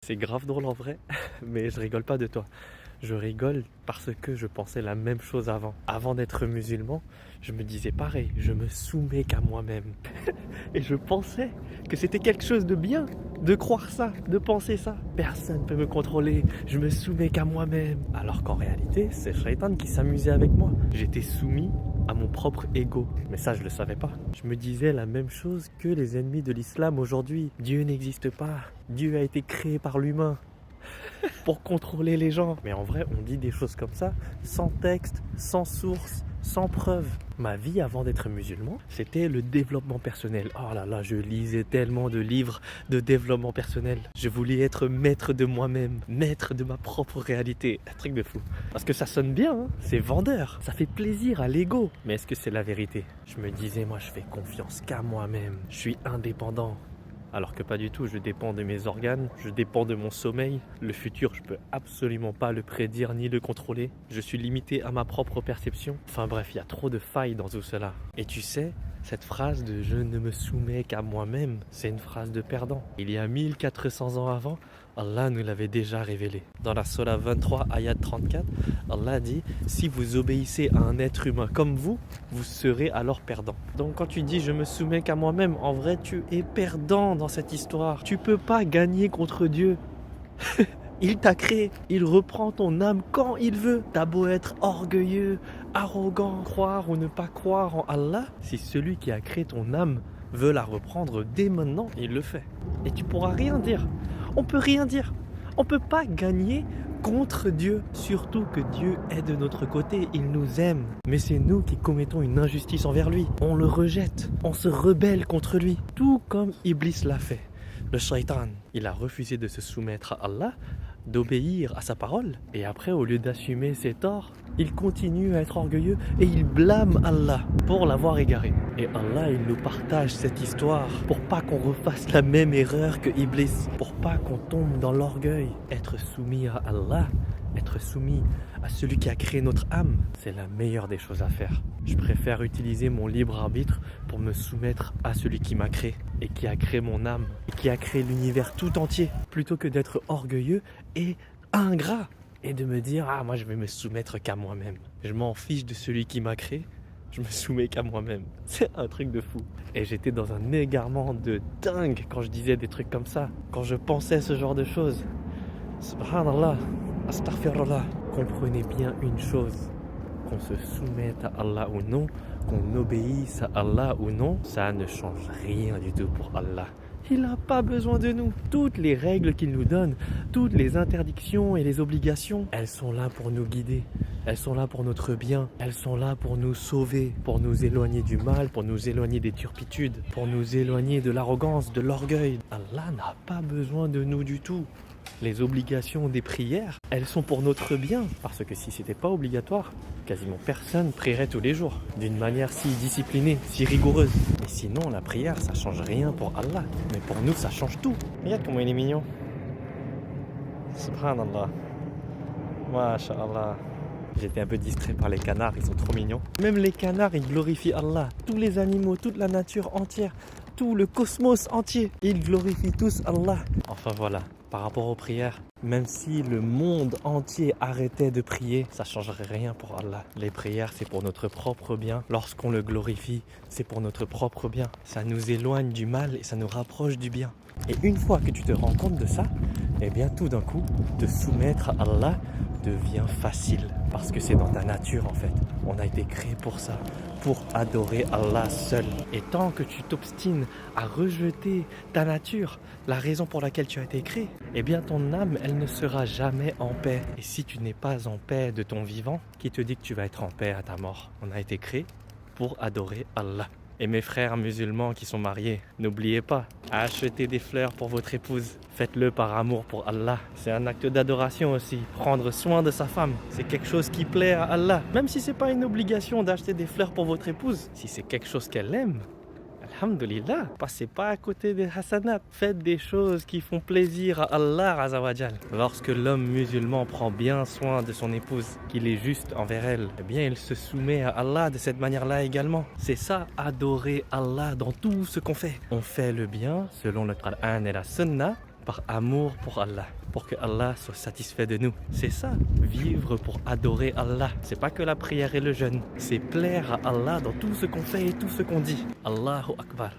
C'est grave drôle en vrai, mais je rigole pas de toi. Je rigole parce que je pensais la même chose avant. Avant d'être musulman, je me disais pareil, je me soumets qu'à moi-même. Et je pensais que c'était quelque chose de bien, de croire ça, de penser ça. Personne ne peut me contrôler, je me soumets qu'à moi-même. Alors qu'en réalité, c'est Shaitan qui s'amusait avec moi. J'étais soumis à mon propre ego. Mais ça, je le savais pas. Je me disais la même chose que les ennemis de l'islam aujourd'hui. Dieu n'existe pas. Dieu a été créé par l'humain pour contrôler les gens. Mais en vrai, on dit des choses comme ça, sans texte, sans source, sans preuve. Ma vie avant d'être musulman, c'était le développement personnel. Oh là là, je lisais tellement de livres de développement personnel. Je voulais être maître de moi-même, maître de ma propre réalité. Un truc de fou. Parce que ça sonne bien, hein, c'est vendeur. Ça fait plaisir à l'ego. Mais est-ce que c'est la vérité? Je me disais, moi, je fais confiance qu'à moi-même. Je suis indépendant. Alors que pas du tout, je dépends de mes organes, je dépends de mon sommeil. Le futur, je peux absolument pas le prédire ni le contrôler. Je suis limité à ma propre perception. Enfin bref, il y a trop de failles dans tout cela. Et tu sais, cette phrase de « je ne me soumets qu'à moi-même », c'est une phrase de perdant. Il y a 1400 ans avant, Allah nous l'avait déjà révélé. Dans la Surah 23, ayat 34, Allah dit « si vous obéissez à un être humain comme vous serez alors perdant ». Donc quand tu dis « je me soumets qu'à moi-même », en vrai tu es perdant dans cette histoire. Tu peux pas gagner contre Dieu. Il t'a créé, il reprend ton âme quand il veut. T'as beau être orgueilleux, arrogant, croire ou ne pas croire en Allah, si celui qui a créé ton âme veut la reprendre dès maintenant, il le fait. Et tu pourras rien dire. On peut rien dire. On peut pas gagner contre Dieu. Surtout que Dieu est de notre côté, il nous aime. Mais c'est nous qui commettons une injustice envers lui. On le rejette, on se rebelle contre lui. Tout comme Iblis l'a fait. Le shaitan, il a refusé de se soumettre à Allah, d'obéir à sa parole. Et après, au lieu d'assumer ses torts, il continue à être orgueilleux et il blâme Allah pour l'avoir égaré. Et Allah, il nous partage cette histoire pour pas qu'on refasse la même erreur que Iblis, pour pas qu'on tombe dans l'orgueil. Être soumis à Allah, être soumis à celui qui a créé notre âme, c'est la meilleure des choses à faire. Je préfère utiliser mon libre arbitre pour me soumettre à celui qui m'a créé et qui a créé mon âme et qui a créé l'univers tout entier, plutôt que d'être orgueilleux et ingrat et de me dire « Ah, moi je vais me soumettre qu'à moi-même. Je m'en fiche de celui qui m'a créé, je me soumets qu'à moi-même. » C'est un truc de fou. Et j'étais dans un égarement de dingue quand je disais des trucs comme ça, quand je pensais ce genre de choses. Subhanallah, astaghfirullah. Comprenez bien une chose, qu'on se soumette à Allah ou non, qu'on obéisse à Allah ou non, ça ne change rien du tout pour Allah. Il n'a pas besoin de nous. Toutes les règles qu'il nous donne, toutes les interdictions et les obligations, elles sont là pour nous guider. Elles sont là pour notre bien. Elles sont là pour nous sauver, pour nous éloigner du mal, pour nous éloigner des turpitudes, pour nous éloigner de l'arrogance, de l'orgueil. Allah n'a pas besoin de nous du tout. Les obligations des prières, elles sont pour notre bien. Parce que si c'était pas obligatoire, quasiment personne prierait tous les jours. D'une manière si disciplinée, si rigoureuse. Mais sinon, la prière, ça change rien pour Allah. Mais pour nous, ça change tout. Regarde comment il est mignon. Subhanallah. Masha'Allah. J'étais un peu distrait par les canards, ils sont trop mignons. Même les canards, ils glorifient Allah. Tous les animaux, toute la nature entière, tout le cosmos entier, ils glorifient tous Allah. Enfin voilà, par rapport aux prières, même si le monde entier arrêtait de prier, ça ne changerait rien pour Allah. Les prières, c'est pour notre propre bien. Lorsqu'on le glorifie, c'est pour notre propre bien. Ça nous éloigne du mal et ça nous rapproche du bien. Et une fois que tu te rends compte de ça, eh bien tout d'un coup, te soumettre à Allah devient facile. Parce que c'est dans ta nature en fait. On a été créé pour ça, pour adorer Allah seul. Et tant que tu t'obstines à rejeter ta nature, la raison pour laquelle tu as été créé, eh bien ton âme, elle ne sera jamais en paix. Et si tu n'es pas en paix de ton vivant, qui te dit que tu vas être en paix à ta mort? On a été créé pour adorer Allah. Et mes frères musulmans qui sont mariés, n'oubliez pas, achetez des fleurs pour votre épouse. Faites-le par amour pour Allah. C'est un acte d'adoration aussi. Prendre soin de sa femme, c'est quelque chose qui plaît à Allah. Même si c'est pas une obligation d'acheter des fleurs pour votre épouse, si c'est quelque chose qu'elle aime, alhamdulillah, passez pas à côté des hasanat. Faites des choses qui font plaisir à Allah Azawajal. Lorsque l'homme musulman prend bien soin de son épouse, qu'il est juste envers elle, eh bien il se soumet à Allah de cette manière-là également. C'est ça, adorer Allah dans tout ce qu'on fait. On fait le bien selon le Coran et la Sunna, par amour pour Allah, pour que Allah soit satisfait de nous. C'est ça, vivre pour adorer Allah. C'est pas que la prière et le jeûne, c'est plaire à Allah dans tout ce qu'on fait et tout ce qu'on dit. Allahu Akbar.